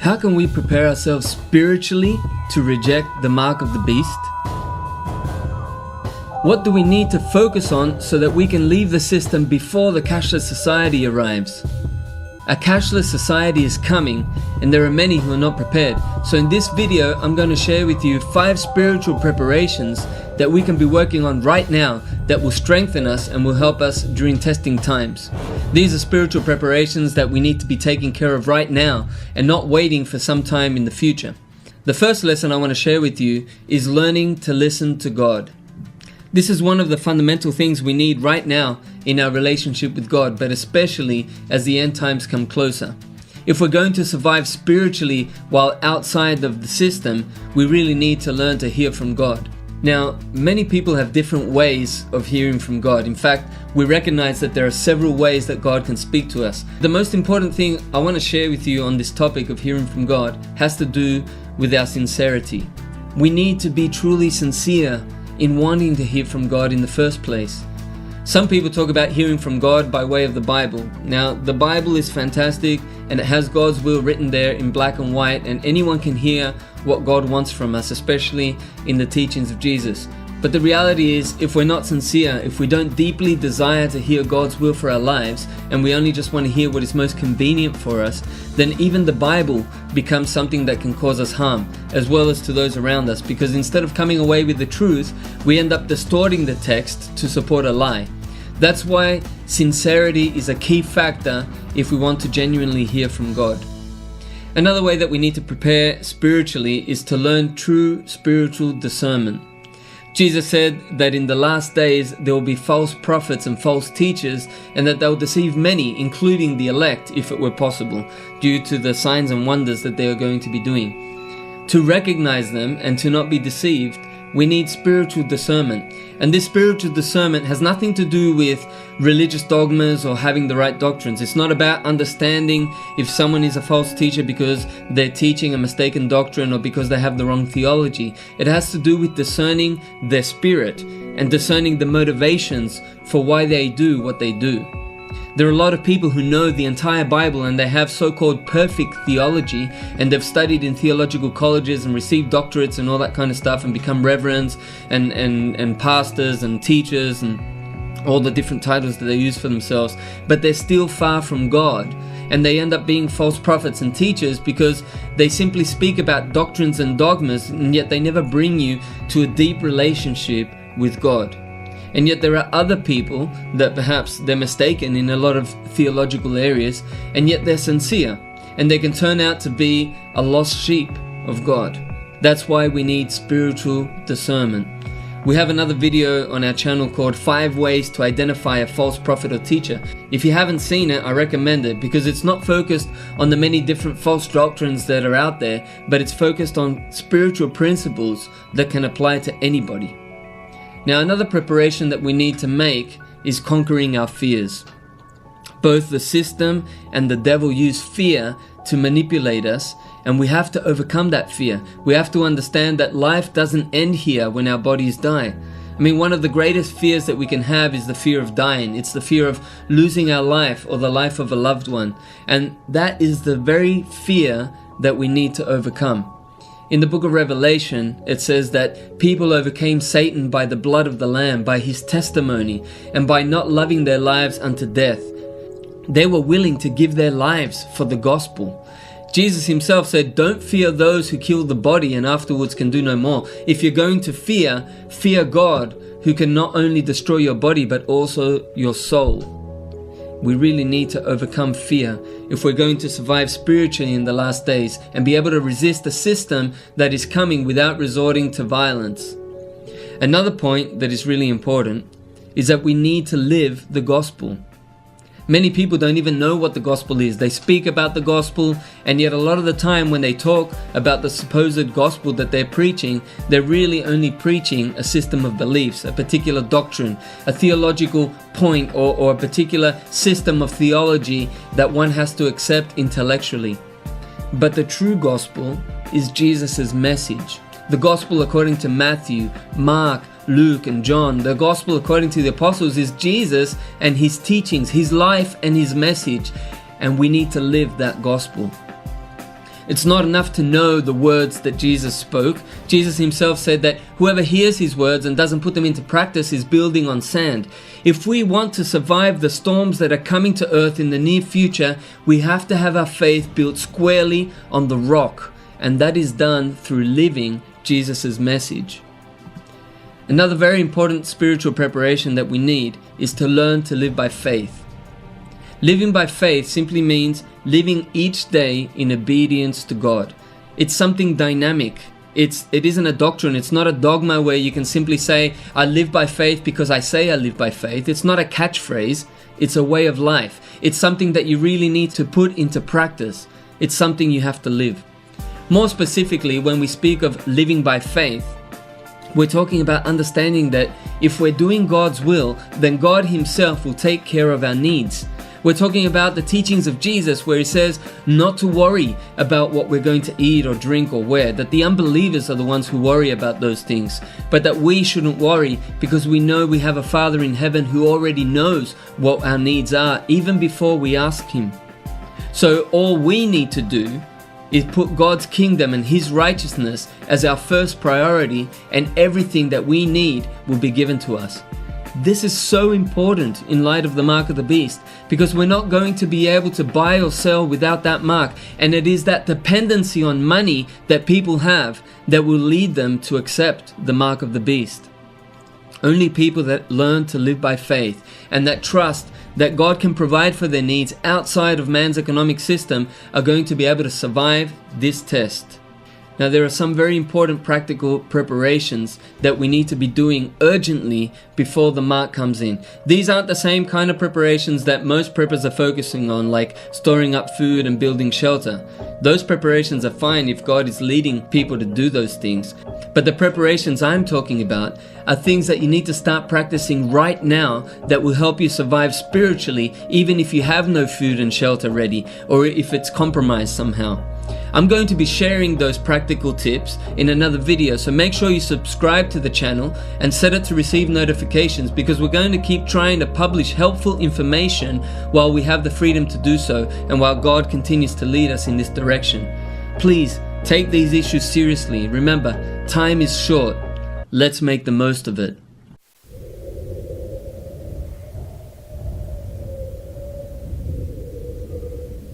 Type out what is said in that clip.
How can we prepare ourselves spiritually to reject the mark of the beast? What do we need to focus on so that we can leave the system before the cashless society arrives? A cashless society is coming, and there are many who are not prepared. So in this video, I'm going to share with you 5 spiritual preparations that we can be working on right now that will strengthen us and will help us during testing times. These are spiritual preparations that we need to be taking care of right now and not waiting for some time in the future. The first lesson I want to share with you is learning to listen to God. This is one of the fundamental things we need right now in our relationship with God, but especially as the end times come closer. If we're going to survive spiritually while outside of the system, we really need to learn to hear from God. Now, many people have different ways of hearing from God. In fact, we recognize that there are several ways that God can speak to us. The most important thing I want to share with you on this topic of hearing from God has to do with our sincerity. We need to be truly sincere in wanting to hear from God in the first place. Some people talk about hearing from God by way of the Bible. Now, the Bible is fantastic and it has God's will written there in black and white, and anyone can hear what God wants from us, especially in the teachings of Jesus. But the reality is, if we're not sincere, if we don't deeply desire to hear God's will for our lives, and we only just want to hear what is most convenient for us, then even the Bible becomes something that can cause us harm, as well as to those around us, because instead of coming away with the truth, we end up distorting the text to support a lie. That's why sincerity is a key factor if we want to genuinely hear from God. Another way that we need to prepare spiritually is to learn true spiritual discernment. Jesus said that in the last days there will be false prophets and false teachers, and that they'll deceive many, including the elect, if it were possible, due to the signs and wonders that they are going to be doing. To recognize them and to not be deceived, we need spiritual discernment. And this spiritual discernment has nothing to do with religious dogmas or having the right doctrines. It's not about understanding if someone is a false teacher because they're teaching a mistaken doctrine or because they have the wrong theology. It has to do with discerning their spirit and discerning the motivations for why they do what they do. There are a lot of people who know the entire Bible and they have so-called perfect theology, and they've studied in theological colleges and received doctorates and all that kind of stuff and become reverends and pastors and teachers and all the different titles that they use for themselves, but they're still far from God, and they end up being false prophets and teachers because they simply speak about doctrines and dogmas, and yet they never bring you to a deep relationship with God. And yet there are other people that perhaps they're mistaken in a lot of theological areas, and yet they're sincere, and they can turn out to be a lost sheep of God. That's why we need spiritual discernment. We have another video on our channel called 5 Ways to Identify a False Prophet or Teacher. If you haven't seen it, I recommend it, because it's not focused on the many different false doctrines that are out there, but it's focused on spiritual principles that can apply to anybody. Now, another preparation that we need to make is conquering our fears. Both the system and the devil use fear to manipulate us, and we have to overcome that fear. We have to understand that life doesn't end here when our bodies die. I mean, one of the greatest fears that we can have is the fear of dying. It's the fear of losing our life or the life of a loved one. And that is the very fear that we need to overcome. In the book of Revelation, it says that people overcame Satan by the blood of the Lamb, by his testimony, and by not loving their lives unto death. They were willing to give their lives for the gospel. Jesus himself said, "Don't fear those who kill the body and afterwards can do no more." If you're going to fear, fear God, who can not only destroy your body but also your soul. We really need to overcome fear if we're going to survive spiritually in the last days and be able to resist the system that is coming without resorting to violence. Another point that is really important is that we need to live the gospel. Many people don't even know what the gospel is. They speak about the gospel, and yet a lot of the time when they talk about the supposed gospel that they're preaching, they're really only preaching a system of beliefs, a particular doctrine, a theological point, or a particular system of theology that one has to accept intellectually. But the true gospel is Jesus' message. The gospel according to Matthew, Mark, Luke and John. The gospel according to the apostles is Jesus and his teachings, his life and his message, and we need to live that gospel. It's not enough to know the words that Jesus spoke. Jesus himself said that whoever hears his words and doesn't put them into practice is building on sand. If we want to survive the storms that are coming to earth in the near future, we have to have our faith built squarely on the rock, and that is done through living Jesus' message. Another very important spiritual preparation that we need is to learn to live by faith. Living by faith simply means living each day in obedience to God. It's something dynamic. It isn't a doctrine. It's not a dogma where you can simply say, I live by faith because I say I live by faith. It's not a catchphrase. It's a way of life. It's something that you really need to put into practice. It's something you have to live. More specifically, when we speak of living by faith, we're talking about understanding that if we're doing God's will, then God himself will take care of our needs. We're talking about the teachings of Jesus where he says not to worry about what we're going to eat or drink or wear, that the unbelievers are the ones who worry about those things, but that we shouldn't worry because we know we have a Father in heaven who already knows what our needs are even before we ask him. So all we need to do is put God's kingdom and his righteousness as our first priority, and everything that we need will be given to us. This is so important in light of the mark of the beast, because we're not going to be able to buy or sell without that mark, and it is that dependency on money that people have that will lead them to accept the mark of the beast. Only people that learn to live by faith and that trust that God can provide for their needs outside of man's economic system are going to be able to survive this test. Now, there are some very important practical preparations that we need to be doing urgently before the mark comes in. These aren't the same kind of preparations that most preppers are focusing on, like storing up food and building shelter. Those preparations are fine if God is leading people to do those things. But the preparations I'm talking about are things that you need to start practicing right now that will help you survive spiritually, even if you have no food and shelter ready, or if it's compromised somehow. I'm going to be sharing those practical tips in another video, so make sure you subscribe to the channel and set it to receive notifications, because we're going to keep trying to publish helpful information while we have the freedom to do so and while God continues to lead us in this direction. Please take these issues seriously. Remember, time is short. Let's make the most of it.